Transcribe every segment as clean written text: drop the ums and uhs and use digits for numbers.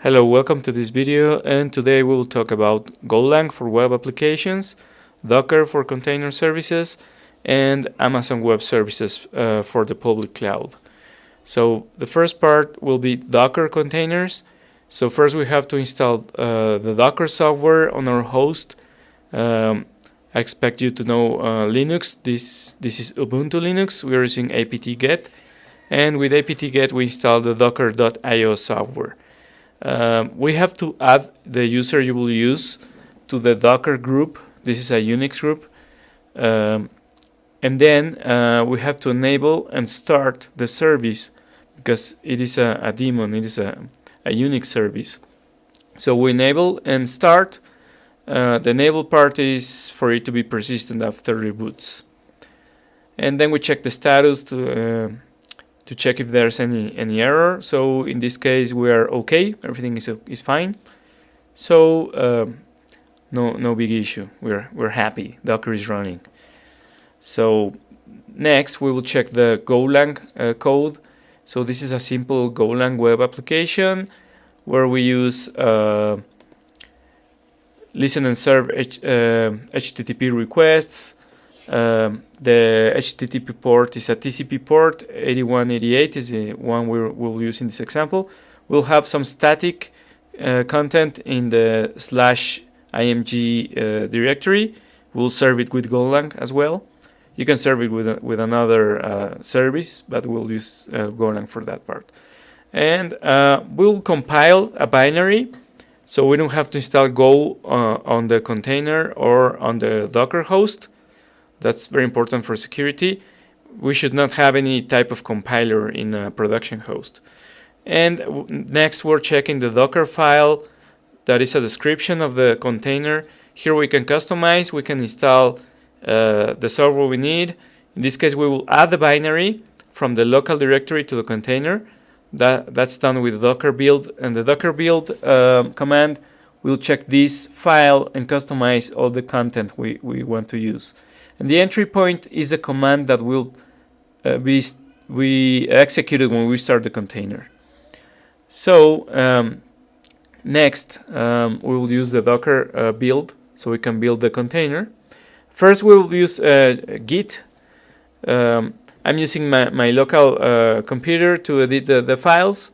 Hello, welcome to this video, and today we will talk about Golang for web applications, Docker for container services, and Amazon Web Services for the public cloud. So the first part will be Docker containers. So first we have to install the Docker software on our host. I expect you to know Linux. This is Ubuntu Linux. We are using apt-get, and with apt-get we install the docker.io software. We have to add the user you will use to the Docker group. This is a Unix group. And then we have to enable and start the service because it is a daemon, it is a Unix service. So we enable and start. The enable part is for it to be persistent after reboots. And then we check the status to check if there's any error. So in this case we are okay, everything is fine. So no big issue. We're happy. Docker is running. So next we will check the Golang code. So this is a simple Golang web application where we use listen and serve HTTP requests. The HTTP port is a TCP port. 8188 is the one we'll use in this example. We'll have some static content in the /img directory. We'll serve it with Golang as well. You can serve it with another service, but we'll use Golang for that part. And we'll compile a binary, so we don't have to install Go on the container or on the Docker host. That's very important for security. We should not have any type of compiler in a production host. And next we're checking the Docker file. That is a description of the container. Here we can customize, we can install the software we need. In this case we will add the binary from the local directory to the container. That's done with Docker build, and the Docker build command will check this file and customize all the content we want to use. And the entry point is a command that will be executed when we start the container. So next we will use the Docker build so we can build the container. First we will use Git. I'm using my local computer to edit the files,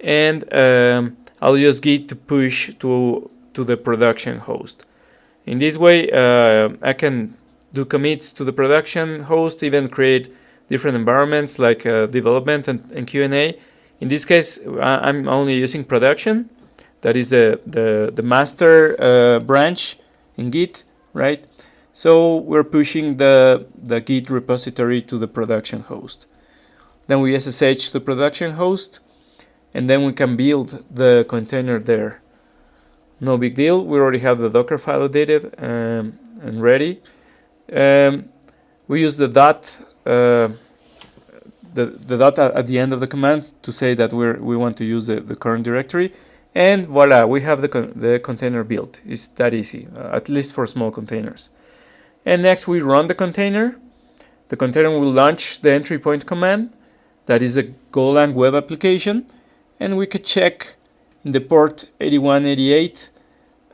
and I'll use Git to push to the production host. In this way I can do commits to the production host, even create different environments like development and Q&A. In this case, I'm only using production. That is the master branch in Git, right? So we're pushing the Git repository to the production host. Then we SSH the production host, and then we can build the container there. No big deal. We already have the Docker file edited and ready. We use the dot at the end of the command to say that we want to use the current directory, and voila, we have the container built. It's that easy, at least for small containers. And next we run the container. The container will launch the entry point command. That is a Golang web application, and we could check in the port 8188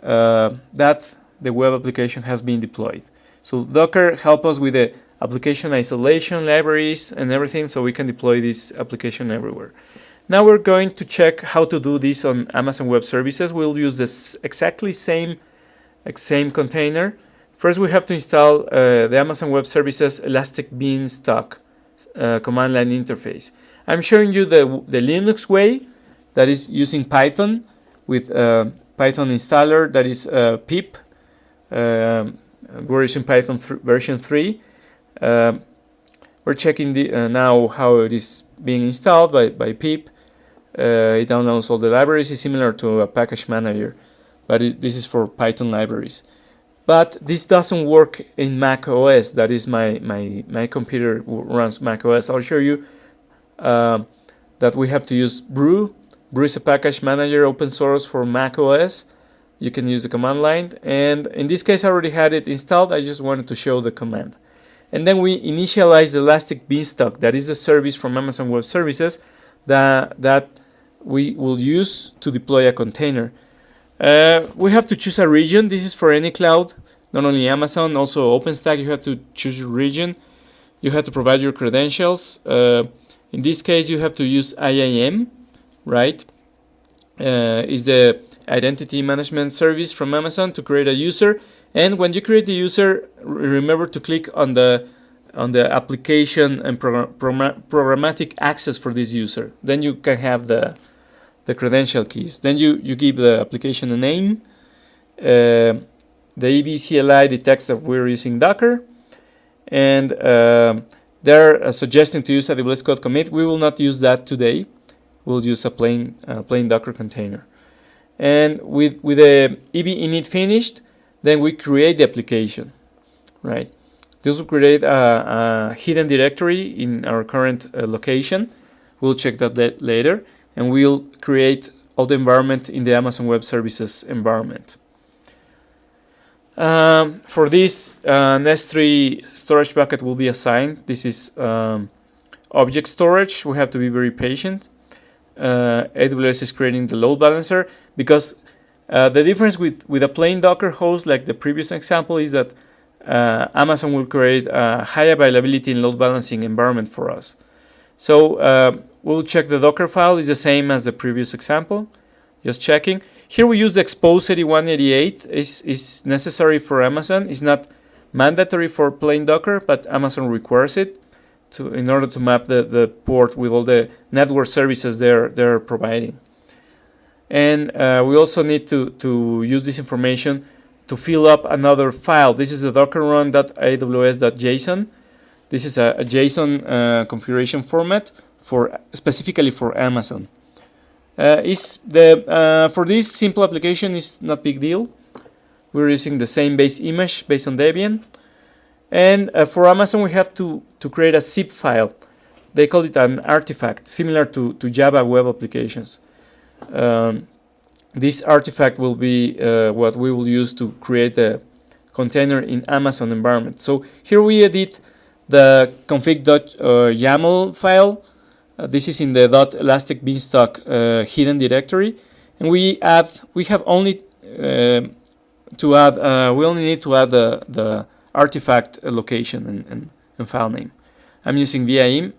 that the web application has been deployed. So Docker helps us with the application isolation libraries and everything, so we can deploy this application everywhere. Now we're going to check how to do this on Amazon Web Services. We'll use this exactly same container. First we have to install the Amazon Web Services Elastic Beanstalk command line interface. I'm showing you the Linux way, that is using Python with Python installer, that is pip. We're using Python version 3. We're checking now how it is being installed by pip. It downloads all the libraries. It's similar to a package manager, but this is for Python libraries. But this doesn't work in Mac OS. That is my computer runs Mac OS. I'll show you that we have to use Brew. Brew is a package manager, open source for Mac OS. You can use the command line, and in this case I already had it installed. I just wanted to show the command. And then we initialize the Elastic Beanstalk. That is a service from Amazon Web Services that we will use to deploy a container. We have to choose a region. This is for any cloud, not only Amazon, also OpenStack. You have to choose your region. You have to provide your credentials. In this case, you have to use IAM, right? Is the identity management service from Amazon to create a user. And when you create the user, remember to click on the application and programmatic access for this user. Then you can have the credential keys. Then you give the application a name. The EBCLI detects that we're using Docker, and they're suggesting to use AWS code commit. We will not use that today. We'll use a plain Docker container. And with the EB init finished, then we create the application, right? This will create a hidden directory in our current location. We'll check that later. And we'll create all the environment in the Amazon Web Services environment. For this, an S3 storage bucket will be assigned. This is object storage. We have to be very patient. AWS is creating the load balancer because the difference with a plain Docker host like the previous example is that Amazon will create a high availability and load balancing environment for us. So we'll check the Docker file. Is the same as the previous example. Just checking. Here we use the expose 8188. Is necessary for Amazon. It's not mandatory for plain Docker, but Amazon requires it in order to map the port with all the network services they're providing. And we also need to use this information to fill up another file. This is the docker run.aws.json. This is a JSON configuration format specifically for Amazon. For this simple application, is not big deal. We're using the same base image based on Debian. And for Amazon, we have to create a zip file. They call it an artifact, similar to Java web applications. This artifact will be what we will use to create the container in Amazon environment. So here we edit the config.yaml file. This is in the .elastic beanstalk hidden directory, and we only need to add the artifact location and file name. I'm using Vim,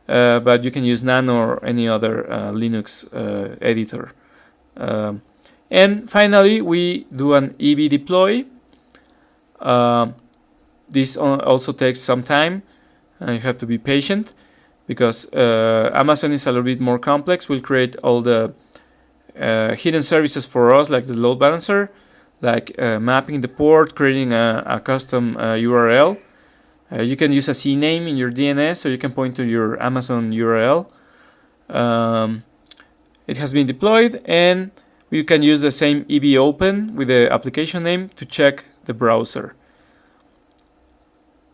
but you can use Nano or any other Linux editor. And finally, we do an EB deploy. This also takes some time. You have to be patient because Amazon is a little bit more complex. We'll create all the hidden services for us, like the load balancer, like mapping the port, creating a custom URL. You can use a CNAME in your DNS, so you can point to your Amazon URL. It has been deployed, and you can use the same EB open with the application name to check the browser.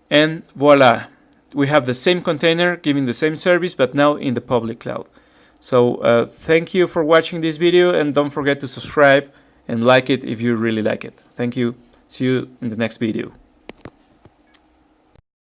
And voila, we have the same container giving the same service, but now in the public cloud. So thank you for watching this video, and don't forget to subscribe and like it if you really like it. Thank you. See you in the next video.